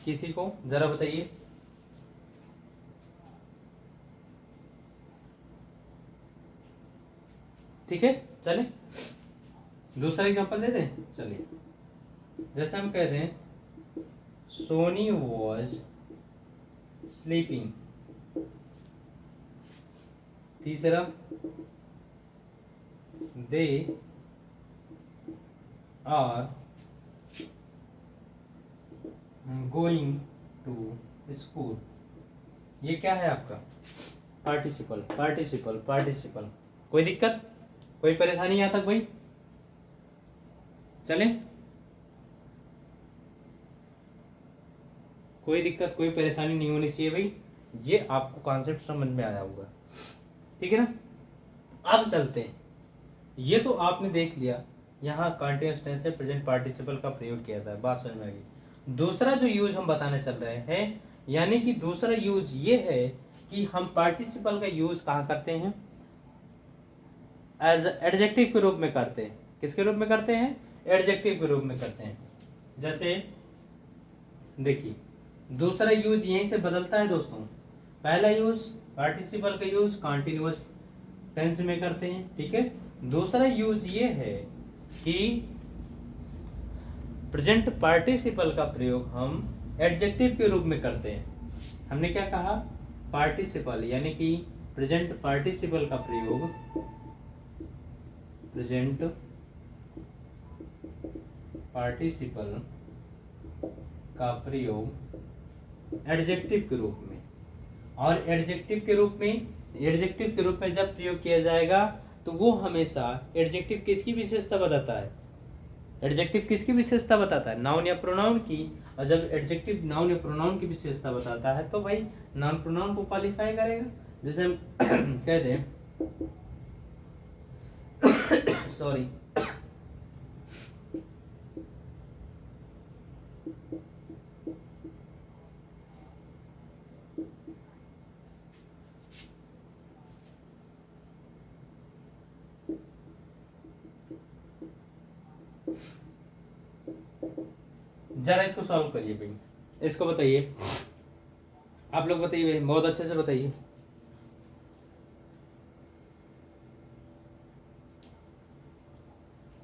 किसी को, जरा बताइए। ठीक है, चले दूसरा एग्जांपल दे दें। चलिए, जैसे हम कहते हैं सोनी वॉज स्लीपिंग। तीसरा, they are going to school. ये क्या है आपका, पार्टिसिपल, पार्टिसिपल, पार्टिसिपल। कोई दिक्कत, कोई परेशानी यहां तक भाई? चले, कोई दिक्कत, कोई परेशानी नहीं होनी चाहिए भाई। ये आपको कॉन्सेप्ट समझ में आया होगा, ठीक है ना? अब चलते हैं, ये तो आपने देख लिया, यहाँ कंटीन्यूअस टेंस से प्रेजेंट पार्टिसिपल का प्रयोग किया था, बात समझ में आ गई। दूसरा जो यूज हम बताने चल रहे हैं, यानी कि दूसरा यूज ये है कि हम पार्टिसिपल का यूज कहाँ करते हैं, एज एडजेक्टिव के रूप में करते हैं। किसके रूप में करते हैं, एडजेक्टिव के रूप में करते हैं। जैसे देखिए, दूसरा यूज यहीं से बदलता है दोस्तों। पहला यूज पार्टिसिपल का यूज कंटीन्यूअस टेंस में करते हैं, ठीक है। दूसरा यूज ये है कि प्रेजेंट पार्टिसिपल का प्रयोग हम एडजेक्टिव के रूप में करते हैं। हमने क्या कहा, पार्टिसिपल यानी कि प्रेजेंट पार्टिसिपल का प्रयोग, प्रेजेंट पार्टिसिपल का प्रयोग एडजेक्टिव के रूप में, और एडजेक्टिव के रूप में जब प्रयोग किया जाएगा तो वो हमेशा एडजेक्टिव किसकी विशेषता बताता है, एडजेक्टिव किसकी विशेषता बताता है, नाउन या प्रोनाउन की। और जब एडजेक्टिव नाउन या प्रोनाउन की विशेषता बताता है तो भाई नाउन प्रोनाउन को क्वालिफाई करेगा। जैसे हम कहते हैं सॉरी, जरा इसको सॉल्व करिए भाई, इसको बताइए, आप लोग बताइए भाई, बहुत अच्छे से बताइए।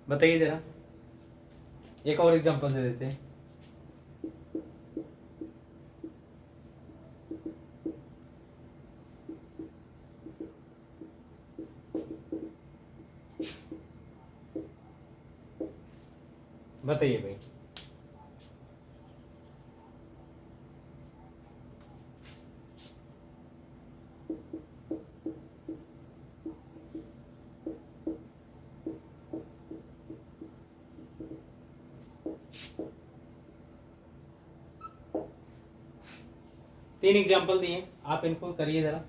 बताइए जरा, एक और एग्जांपल दे देते हैं। बताइए भाई। तीन एग्जांपल दिए, आप इनको करिए जरा।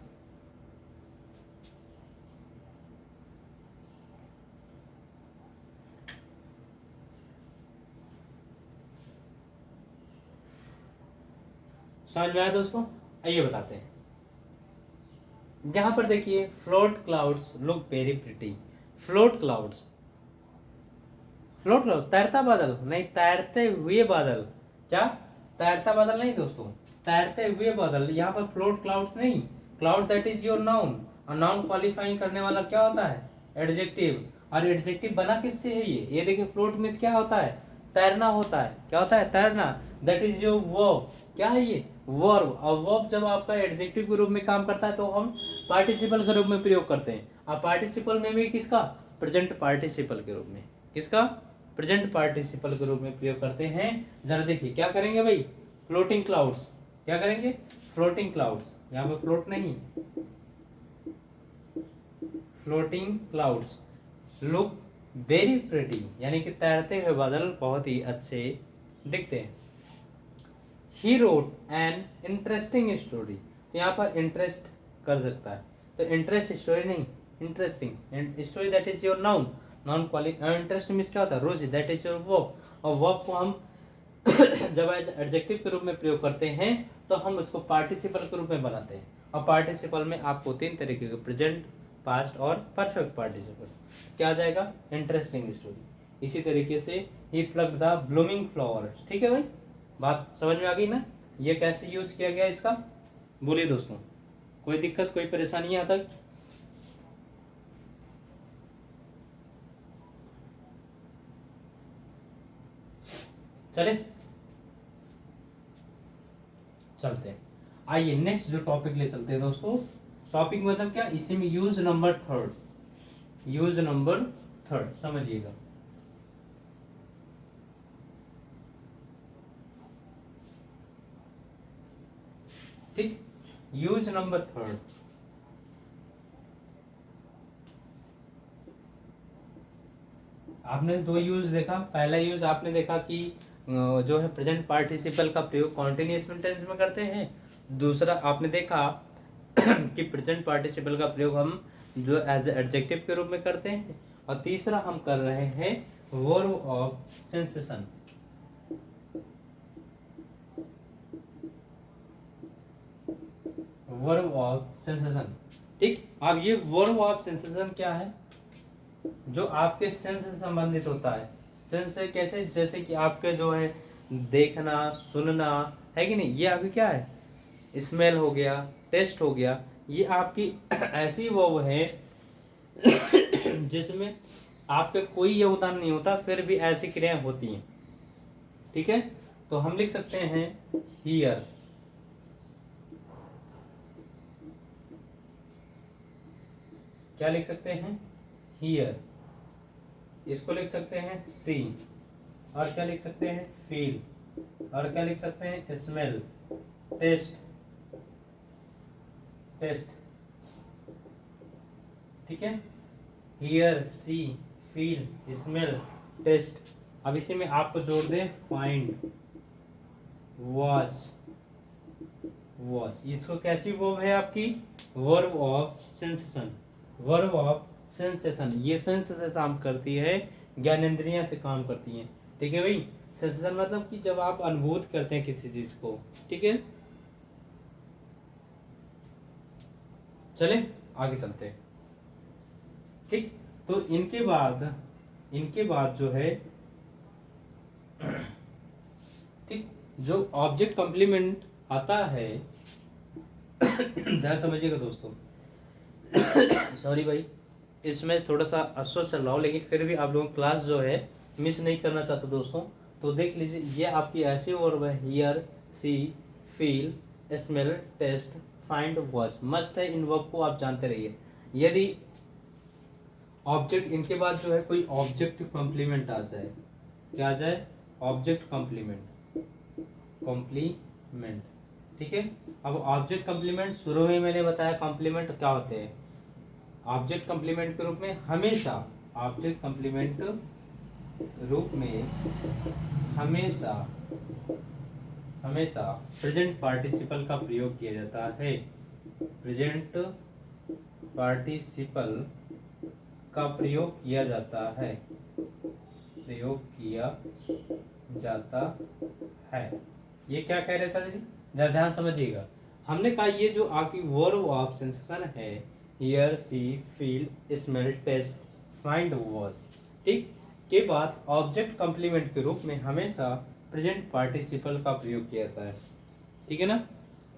समझ में आया दोस्तों? आइए बताते हैं। यहां पर देखिए, float clouds look very pretty. Float clouds, float cloud तैरता बादल नहीं, तैरते हुए बादल। क्या? तैरता बादल नहीं दोस्तों, तैरते हुए बादल। यहाँ पर फ्लोट क्लाउड नहीं, cloud that is your noun. और नाउन क्वालिफाइंग करने वाला क्या होता है? एडजेक्टिव। और एडजेक्टिव बना किससे है? ये देखिए, फ्लोट मीन्स क्या होता है? तैरना होता है। क्या होता है? तैरना। That is your verb. क्या है ये? वर्ब। और वर्ब जब आपका एडजेक्टिव के रूप में काम करता है तो हम पार्टिसिपल के रूप में प्रयोग करते हैं। और पार्टिसिपल में भी किसका? प्रेजेंट पार्टिसिपल के रूप में। किसका? प्रेजेंट पार्टिसिपल के रूप में प्रयोग करते हैं। जरा देखिए क्या करेंगे भाई, फ्लोटिंग क्लाउड्स। क्या करेंगे? Floating clouds. यहाँ पे फ्लोट नहीं, floating clouds look very pretty, यानी कि तैरते हुए बादल बहुत ही अच्छे दिखते हैं। He wrote an interesting story. यहाँ पर इंटरेस्ट कर सकता है, तो इंटरेस्ट स्टोरी नहीं, interesting story that is your noun. Noun quality. Interest means क्या होता है? रुचि। That is your verb. और वर्ब को हम जब एडजेक्टिव के रूप में प्रयोग करते हैं तो हम उसको पार्टिसिपल के रूप में बनाते हैं। और पार्टिसिपल में आपको तीन तरीके के, प्रेजेंट, पास्ट और परफेक्ट पार्टिसिपल। क्या आ जाएगा? Interesting story. इसी तरीके से ही प्लग द ब्लूमिंग फ्लावर्स। ठीक है भाई, बात समझ में आ गई ना? ये कैसे यूज किया गया इसका, बोलिए दोस्तों। कोई दिक्कत, कोई परेशानी यहाँ तक? चले चलते हैं। आइए नेक्स्ट जो टॉपिक ले चलते हैं दोस्तों। टॉपिक मतलब क्या? इसी में use number third, use number third समझिएगा। ठीक, यूज नंबर थर्ड। आपने दो यूज देखा। पहला यूज आपने देखा कि जो है प्रेजेंट पार्टिसिपल का प्रयोग कॉन्टिन्यूअस टेंस में करते हैं। दूसरा आपने देखा कि प्रेजेंट पार्टिसिपल का प्रयोग हम जो एज एडजेक्टिव के रूप में करते हैं। और तीसरा हम कर रहे हैं verb of sensation. Verb of sensation. ठीक, अब ये वर्ब ऑफ सेंसेशन क्या है? जो आपके सेंस से संबंधित होता है। सेंस से कैसे? जैसे कि आपके जो है देखना, सुनना, है कि नहीं, ये अभी क्या है? स्मेल हो गया, टेस्ट हो गया। ये आपकी ऐसी वर्ब है जिसमें आपके कोई योगदान नहीं होता, फिर भी ऐसी क्रियाएं होती हैं। ठीक है, तो हम लिख सकते हैं हियर। क्या लिख सकते हैं? हियर। इसको लिख सकते हैं सी। और क्या लिख सकते हैं? फील। और क्या लिख सकते हैं? Smell, taste, taste. ठीक है, hear, see, feel, smell, taste. अब इसी में आपको जोड़ दें फाइंड वॉच, इसको कैसी वर्ब है आपकी, verb of sensation, verb of sensation. ये सेंसेशन काम करती है, ज्ञानेंद्रियां से काम करती हैं, ठीक है भाई। सेंसेशन मतलब कि जब आप अनुभूत करते हैं किसी चीज को, ठीक है। चले आगे चलते हैं, ठीक। तो इनके बाद जो है, ठीक, जो ऑब्जेक्ट कॉम्प्लीमेंट आता है ध्यान समझिएगा दोस्तों सॉरी भाई, इसमें थोड़ा सा अस्वस्थ चल रहा हूँ, लेकिन फिर भी आप लोगों को क्लास जो है मिस नहीं करना चाहता दोस्तों। तो देख लीजिए, ये आपकी ऐसी वर्ब है, hear, see, feel, smell, taste, find, watch. मस्त है, इन वर्ब को आप जानते रहिए। यदि ऑब्जेक्ट इनके बाद जो है कोई ऑब्जेक्ट कॉम्प्लीमेंट आ जाए, क्या आ जाए, ऑब्जेक्ट कॉम्प्लीमेंट, ठीक है। अब ऑब्जेक्ट कॉम्प्लीमेंट शुरू में मैंने बताया कॉम्प्लीमेंट क्या होते हैं। ऑब्जेक्ट कॉम्प्लीमेंट के रूप में हमेशा, ऑब्जेक्ट कॉम्प्लीमेंट रूप में हमेशा हमेशा प्रेजेंट पार्टिसिपल का प्रयोग किया जाता है। प्रेजेंट पार्टिसिपल का प्रयोग किया जाता है, प्रयोग किया जाता है। ये क्या कह रहे हैं सर जी, जरा ध्यान समझिएगा। हमने कहा ये जो आपकी वर्ब ऑफ सेंसेशन है, hear, see, feel, smell, taste, find, watch, ठीक, के बाद ऑब्जेक्ट कॉम्प्लीमेंट के रूप में हमेशा प्रेजेंट पार्टिसिपल का प्रयोग किया जाता है, ठीक है ना।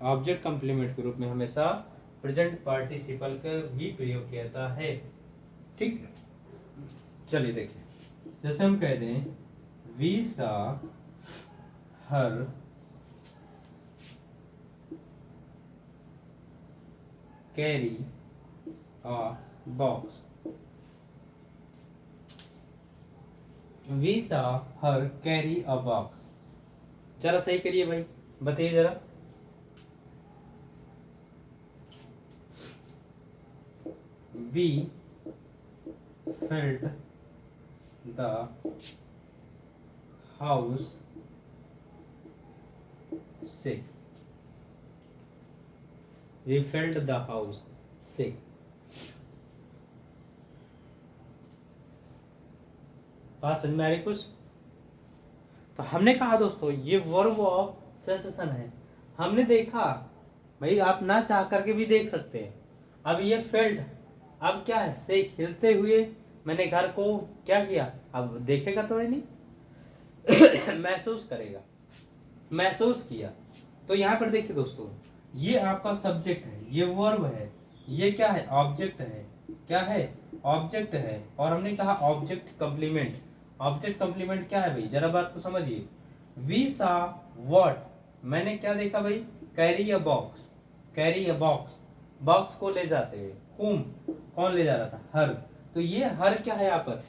ऑब्जेक्ट कॉम्प्लीमेंट के रूप में हमेशा प्रेजेंट पार्टिसिपल का भी प्रयोग किया जाता है, ठीक। चलिए देखिए, जैसे हम कह दें we saw her carry a box, we saw her carry a box. जरा सही करिए भाई, बताइए जरा। We filled the house sick, we filled the house sick। बात समझ में आ रही कुछ। तो हमने कहा दोस्तों ये वर्ब ऑफ सेंसेशन है। हमने देखा भाई, आप ना चाह करके भी देख सकते हैं। अब ये फेल्ड, अब क्या है, से हिलते हुए मैंने घर को क्या किया, अब देखेगा तो है नहीं महसूस करेगा, महसूस किया। तो यहाँ पर देखिए दोस्तों, ये आपका सब्जेक्ट है, ये वर्ब है, ये क्या है, ऑब्जेक्ट है, क्या है, ऑब्जेक्ट है। और हमने कहा ऑब्जेक्ट कॉम्प्लीमेंट, ऑब्जेक्ट कॉम्प्लीमेंट क्या है भाई, जरा बात को समझिए। वी सा व्हाट, मैंने क्या देखा भाई, carry a box, carry a box, box को ले जाते हुए, हुम, कौन ले जा रहा था, हर। तो ये हर क्या है यहाँ पर,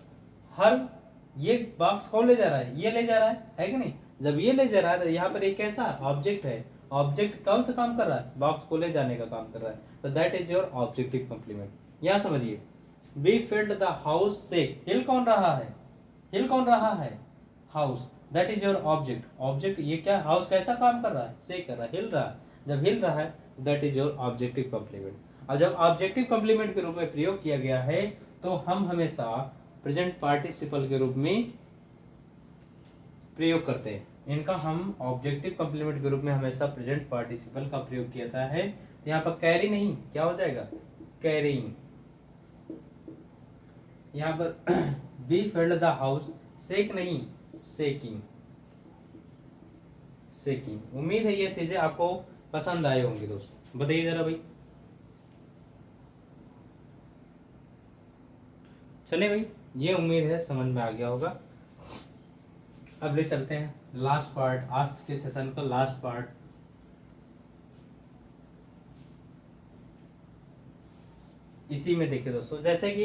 हर, ये बॉक्स कौन ले जा रहा है, ये ले जा रहा है कि नहीं। जब ये ले जा रहा है तो यहाँ पर एक कैसा ऑब्जेक्ट है, ऑब्जेक्ट कौन सा काम कर रहा है, बॉक्स को ले जाने का काम कर रहा है। तो that is your objective complement. यहाँ समझिए, वी फिल्ड द हाउस सेक, हिल कौन रहा है, हिल कौन रहा है, house, that is your object. Object ये क्या, हाउस कैसा काम कर रहा है, से कर रहा है, हिल रहा है। जब हिल रहा है that is your objective complement. और जब ऑब्जेक्टिव कॉम्प्लीमेंट के रूप में प्रयोग किया गया है तो हम हमेशा प्रेजेंट पार्टिसिपल के रूप में प्रयोग करते हैं। इनका हम ऑब्जेक्टिव कॉम्प्लीमेंट के रूप में हमेशा प्रेजेंट पार्टिसिपल का प्रयोग किया जाता है। तो यहाँ पर कैरी नहीं, क्या हो जाएगा, कैरिंग। यहाँ पर बी फिल्ड द हाउस सेक नहीं, सेकिंग, सेकिंग। उम्मीद है ये चीजें आपको पसंद आए होंगे दोस्तों, बताइए जरा भाई। चले भाई, ये उम्मीद है समझ में आ गया होगा। अब ले चलते हैं लास्ट पार्ट, आज के सेशन का लास्ट पार्ट। इसी में देखिए दोस्तों, जैसे कि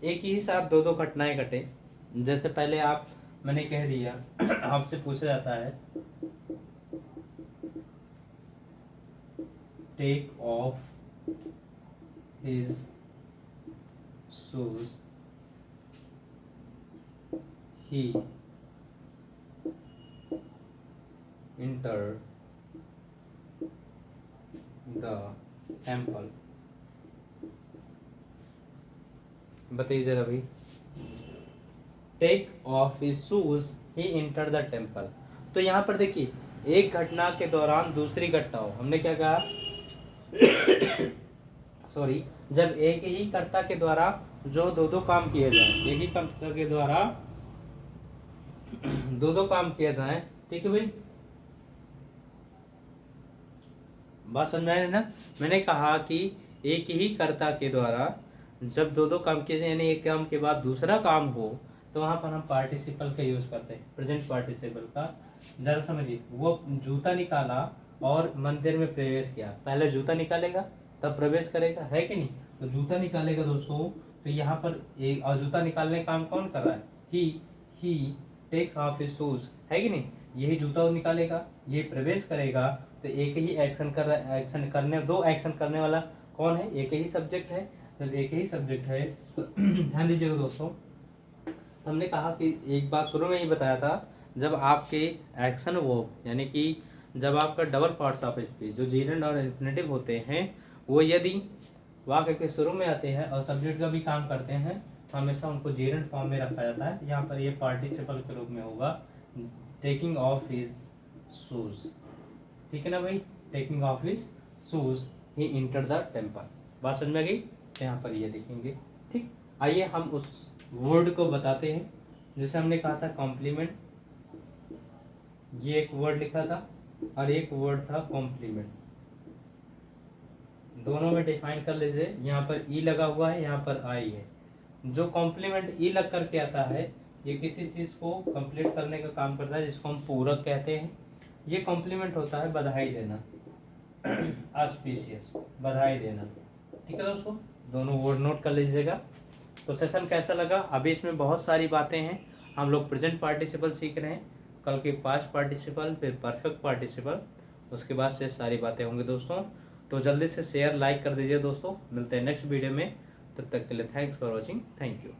एक ही साथ दो दो घटनाएं घटे। जैसे पहले आप, मैंने कह दिया आपसे पूछा जाता है take off his shoes, he enter the temple. बताइए जरा भाई, take off his shoes he enter the temple. तो यहाँ पर देखिए, एक घटना के दौरान दूसरी घटना हो, हमने क्या कहा सॉरी, जब एक ही कर्ता के द्वारा जो दो दो काम किए जाए, एक ही कर्ता के द्वारा दो दो काम किए जाए, ठीक है भाई, बात समझ में आई ना। मैंने कहा कि एक ही कर्ता के द्वारा जब दो दो काम किए जाए, यानी एक काम के बाद दूसरा काम हो, तो वहां पर हम पार्टिसिपल का यूज करते हैं, प्रेजेंट पार्टिसिपल का। जरा समझिए, वो जूता निकाला और मंदिर में प्रवेश किया, पहले जूता निकालेगा तब प्रवेश करेगा, है कि नहीं। तो जूता निकालेगा दोस्तों, तो यहाँ पर एक, और जूता निकालने का काम कौन कर रहा है, ही टेक्स ऑफ हिज शूज, है कि नहीं। यही जूता वो निकालेगा, ये प्रवेश करेगा, तो एक ही एक्शन कर रहा, एक्शन करने, दो एक्शन करने वाला कौन है, एक ही सब्जेक्ट है। जब एक ही सब्जेक्ट है तो ध्यान दीजिएगा दोस्तों, हमने कहा कि एक बात शुरू में ही बताया था, जब आपके एक्शन वो, यानी कि जब आपका डबल पार्ट्स ऑफ स्पीच जो जीरेंड और इन्फिनेटिव होते हैं, वो यदि वाक्य के शुरू में आते हैं और सब्जेक्ट का भी काम करते हैं, हमेशा उनको जीरेंड फॉर्म में रखा जाता है। यहाँ पर ये पार्टिसिपल के रूप में होगा, टेकिंग ऑफ हिज शूज, ठीक है ना भाई, taking of his shoes he enter the temple. बात समझ में आ गई। यहाँ पर ये लिखेंगे, ठीक। आइए हम उस वर्ड को बताते हैं, जैसे हमने कहा था कॉम्प्लीमेंट, ये एक वर्ड लिखा था और एक वर्ड था कॉम्प्लीमेंट, दोनों में डिफाइन कर लीजिए। यहाँ पर ई लगा हुआ है, यहाँ पर आई है। जो कॉम्प्लीमेंट ई लग करके आता है, ये किसी चीज को कंप्लीट करने का काम करता है, जिसको हम पूरक कहते हैं। ये कॉम्प्लीमेंट होता है बधाई देना, ऑस्पिशियस, बधाई देना, ठीक है दोस्तों। दोनों वर्ड नोट कर लीजिएगा। तो सेशन कैसा लगा, अभी इसमें बहुत सारी बातें हैं। हम लोग प्रेजेंट पार्टिसिपल सीख रहे हैं, कल के पास्ट पार्टिसिपल, फिर परफेक्ट पार्टिसिपल, उसके बाद से सारी बातें होंगी दोस्तों। तो जल्दी से शेयर लाइक कर दीजिए दोस्तों। मिलते हैं नेक्स्ट वीडियो में, तब तक के लिए thanks for watching, thank you.